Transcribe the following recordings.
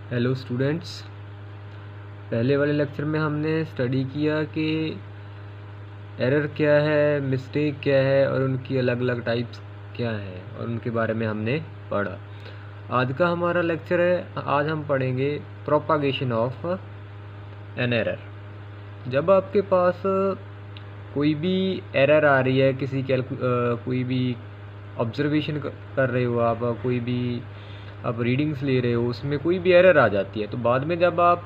Hello students, पहले वाले lecture में हमने स्टडी किया कि एरर क्या है, मिस्टेक क्या है और उनकी अलग अलग टाइप्स क्या हैं और उनके बारे में हमने पढ़ा। आज का हमारा लेक्चर है, आज हम पढ़ेंगे प्रोपागेशन ऑफ एन एरर। जब आपके पास कोई भी एरर आ रही है, कोई भी ऑब्जर्वेशन कर रहे हो आप, कोई भी आप रीडिंग्स ले रहे हो, उसमें कोई भी एरर आ जाती है, तो बाद में जब आप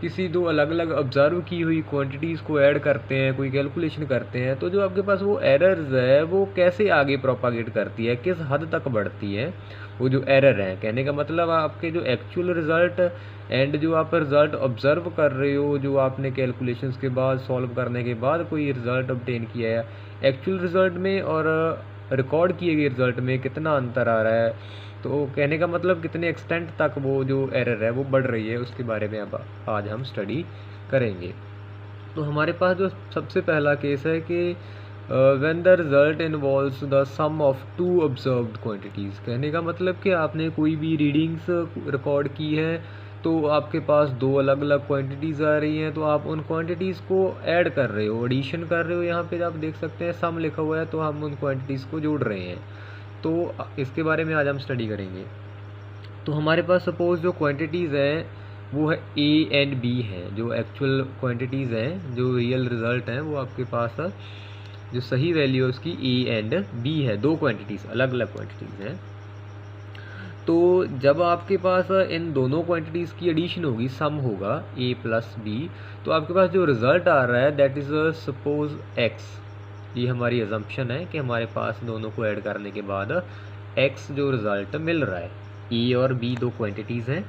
किसी दो अलग अलग ऑब्जर्व की हुई क्वांटिटीज़ को ऐड करते हैं, कोई कैलकुलेशन करते हैं, तो जो आपके पास वो एरर्स है वो कैसे आगे प्रोपागेट करती है, किस हद तक बढ़ती है वो जो एरर है। कहने का मतलब आपके जो एक्चुअल रिज़ल्ट एंड जो आप रिज़ल्ट ऑब्ज़र्व कर रहे हो, जो आपने कैलकुलेशंस के बाद सॉल्व करने के बाद कोई रिज़ल्ट ऑब्टेन किया है, एक्चुअल रिज़ल्ट में और रिकॉर्ड किए गए रिज़ल्ट में कितना अंतर आ रहा है। तो कहने का मतलब कितने एक्सटेंट तक वो जो एरर है वो बढ़ रही है, उसके बारे में अब आज हम स्टडी करेंगे। तो हमारे पास जो सबसे पहला केस है कि when the result involves the sum of two observed quantities. कहने का मतलब कि आपने कोई भी रीडिंग्स रिकॉर्ड की है, तो आपके पास दो अलग अलग क्वांटिटीज़ आ रही हैं, तो आप उन क्वांटिटीज़ को ऐड कर रहे हो, एडिशन कर रहे हो। यहाँ पे आप देख सकते हैं सम लिखा हुआ है, तो हम उन क्वांटिटीज़ को जोड़ रहे हैं। तो इसके बारे में आज हम स्टडी करेंगे। तो हमारे पास सपोज़ जो क्वांटिटीज़ हैं वो है ए एंड बी हैं, जो एक्चुअल क्वांटिटीज़ हैं, जो रियल रिज़ल्ट हैं, वो आपके पास जो सही वैल्यू है उसकी ए एंड बी है। दो क्वांटिटीज़, अलग अलग क्वांटिटीज़ हैं। तो जब आपके पास इन दोनों क्वांटिटीज़ की एडिशन होगी, सम होगा ए प्लस बी, तो आपके पास जो रिज़ल्ट आ रहा है दैट इज़ सपोज एक्स। ये हमारी अजम्पशन है कि हमारे पास दोनों को ऐड करने के बाद एक्स जो रिज़ल्ट मिल रहा है। ए और बी दो क्वांटिटीज़ हैं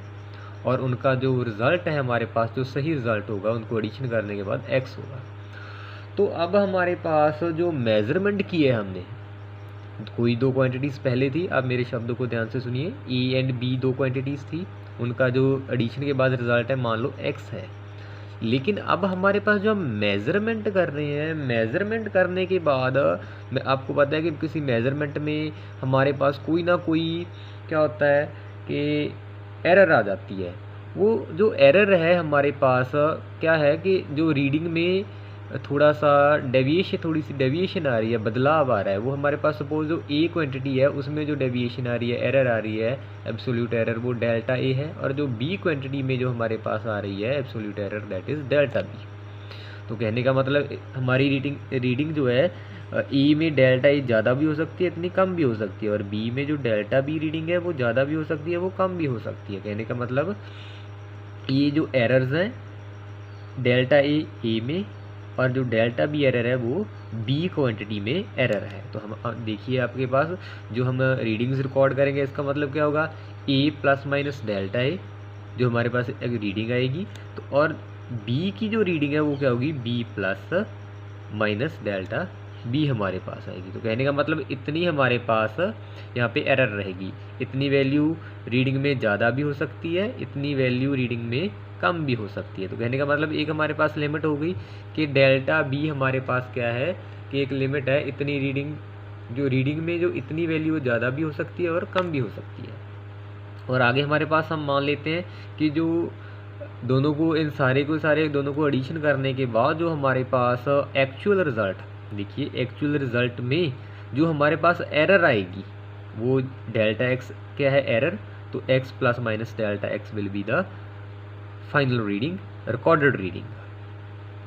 और उनका जो रिज़ल्ट है हमारे पास, जो सही रिज़ल्ट होगा, उनको एडिशन करने के बाद एक्स होगा। तो अब हमारे पास जो मेज़रमेंट की है हमने, कोई दो क्वांटिटीज़ पहले थी, अब मेरे शब्दों को ध्यान से सुनिए। ए एंड बी दो क्वांटिटीज़ थी, उनका जो एडिशन के बाद रिज़ल्ट है मान लो एक्स है। लेकिन अब हमारे पास जो हम मेज़रमेंट कर रहे हैं, मेज़रमेंट करने के बाद मैं आपको पता है कि किसी मेज़रमेंट में हमारे पास कोई ना कोई क्या होता है कि एरर आ जाती है। वो जो एरर है हमारे पास क्या है कि जो रीडिंग में थोड़ा सा थोड़ी सी डेविएशन आ रही है, बदलाव आ रहा है, वो हमारे पास सपोज जो ए क्वांटिटी है उसमें जो डेविएशन आ रही है, एरर आ रही है, एब्सोल्यूट एरर, वो डेल्टा ए है। और जो बी क्वांटिटी में जो हमारे पास आ रही है absolute error, that is delta B. तो कहने का मतलब हमारी रीडिंग जो है ई में डेल्टा ए ज़्यादा भी हो सकती है, इतनी कम भी हो सकती है, और बी में जो डेल्टा बी रीडिंग है वो ज़्यादा भी हो सकती है, वो कम भी हो सकती है। कहने का मतलब ये जो एरर्स हैं डेल्टा ए में, और जो डेल्टा बी एरर है वो बी क्वांटिटी में एरर है। तो हम देखिए आपके पास जो हम रीडिंग्स रिकॉर्ड करेंगे, इसका मतलब क्या होगा, ए प्लस माइनस डेल्टा ए जो हमारे पास एक रीडिंग आएगी, तो और बी की जो रीडिंग है वो क्या होगी, B plus minus delta B हमारे पास आएगी। तो कहने का मतलब इतनी हमारे पास यहाँ पे एरर रहेगी, इतनी वैल्यू रीडिंग में ज़्यादा भी हो सकती है, इतनी वैल्यू रीडिंग में कम भी हो सकती है। तो कहने का मतलब एक हमारे पास लिमिट हो गई कि डेल्टा बी हमारे पास क्या है कि एक लिमिट है, इतनी रीडिंग, जो रीडिंग में जो इतनी वैल्यू ज़्यादा भी हो सकती है और कम भी हो सकती है। और आगे हमारे पास हम मान लेते हैं कि जो दोनों को, इन सारे दोनों को एडिशन करने के बाद जो हमारे पास एक्चुअल रिज़ल्ट, देखिए एक्चुअल रिज़ल्ट में जो हमारे पास एरर आएगी वो डेल्टा एक्स क्या है, एरर। तो x plus minus delta x will be the final reading, recorded reading.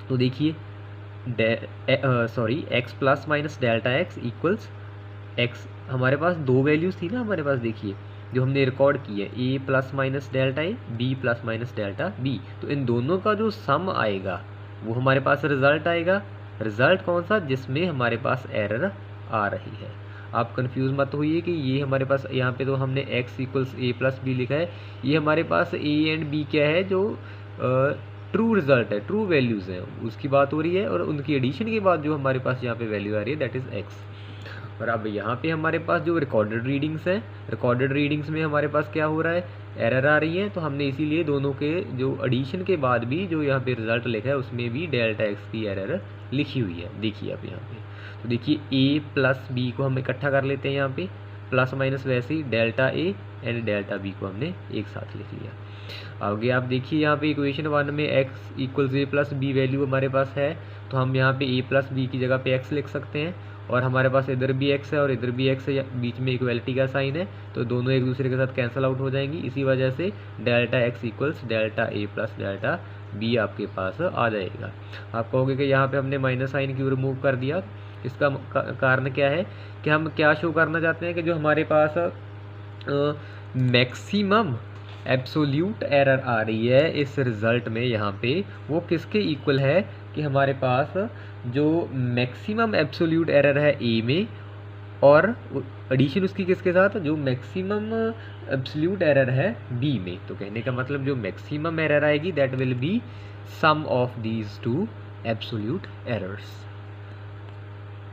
तो देखिए x plus minus delta x equals x, हमारे पास दो वैल्यूज़ थी ना हमारे पास, देखिए जो हमने रिकॉर्ड की है, A plus minus delta A, B plus minus delta B. तो इन दोनों का जो सम आएगा वो हमारे पास रिज़ल्ट आएगा। रिज़ल्ट कौन सा, जिसमें हमारे पास एरर आ रही है। आप कंफ्यूज मत होइए कि ये हमारे पास यहाँ पे तो हमने x equals a plus B लिखा है, ये हमारे पास ए एंड बी क्या है, जो ट्रू रिज़ल्ट है, ट्रू वैल्यूज़ हैं, उसकी बात हो रही है। और उनकी एडिशन के बाद जो हमारे पास यहाँ पे वैल्यू आ रही है दैट इज़ एक्स। और अब यहाँ पे हमारे पास जो रिकॉर्डेड रीडिंग्स हैं, रिकॉर्डेड रीडिंग्स में हमारे पास क्या हो रहा है, एरर आ रही है। तो हमने इसीलिए दोनों के जो एडिशन के बाद भी जो यहाँ पे रिज़ल्ट लिखा है उसमें भी डेल्टा एक्स की एरर लिखी हुई है। देखिए आप यहाँ पे, तो देखिए ए प्लस बी को हम इकट्ठा कर लेते हैं यहाँ पे, प्लस माइनस वैसे ही delta A and delta B को हमने एक साथ लिख लिया। आगे आप देखिए यहाँ पे इक्वेशन 1 में x equals a plus B value हमारे पास है, तो हम यहाँ पे ए प्लस बी की जगह पे x लिख सकते हैं, और हमारे पास इधर भी x है और इधर भी x है, बीच में इक्वलिटी का साइन है, तो दोनों एक दूसरे के साथ कैंसिल आउट हो जाएंगी। इसी वजह से delta x equals delta A plus delta B आपके पास आ जाएगा। आप कहोगे कि यहाँ पे हमने माइनस साइन क्यों रिमूव कर दिया, इसका कारण क्या है कि हम क्या शो करना चाहते हैं कि जो हमारे पास मैक्सिमम एब्सोल्यूट एरर आ रही है इस रिज़ल्ट में यहाँ पे, वो किसके इक्वल है कि हमारे पास जो मैक्सिमम एब्सोल्यूट एरर है ए में, और एडिशन उसकी किसके साथ, जो मैक्सिमम एब्सोल्यूट एरर है बी में। तो कहने का मतलब जो मैक्सिमम एरर आएगी that will be sum of these two absolute errors.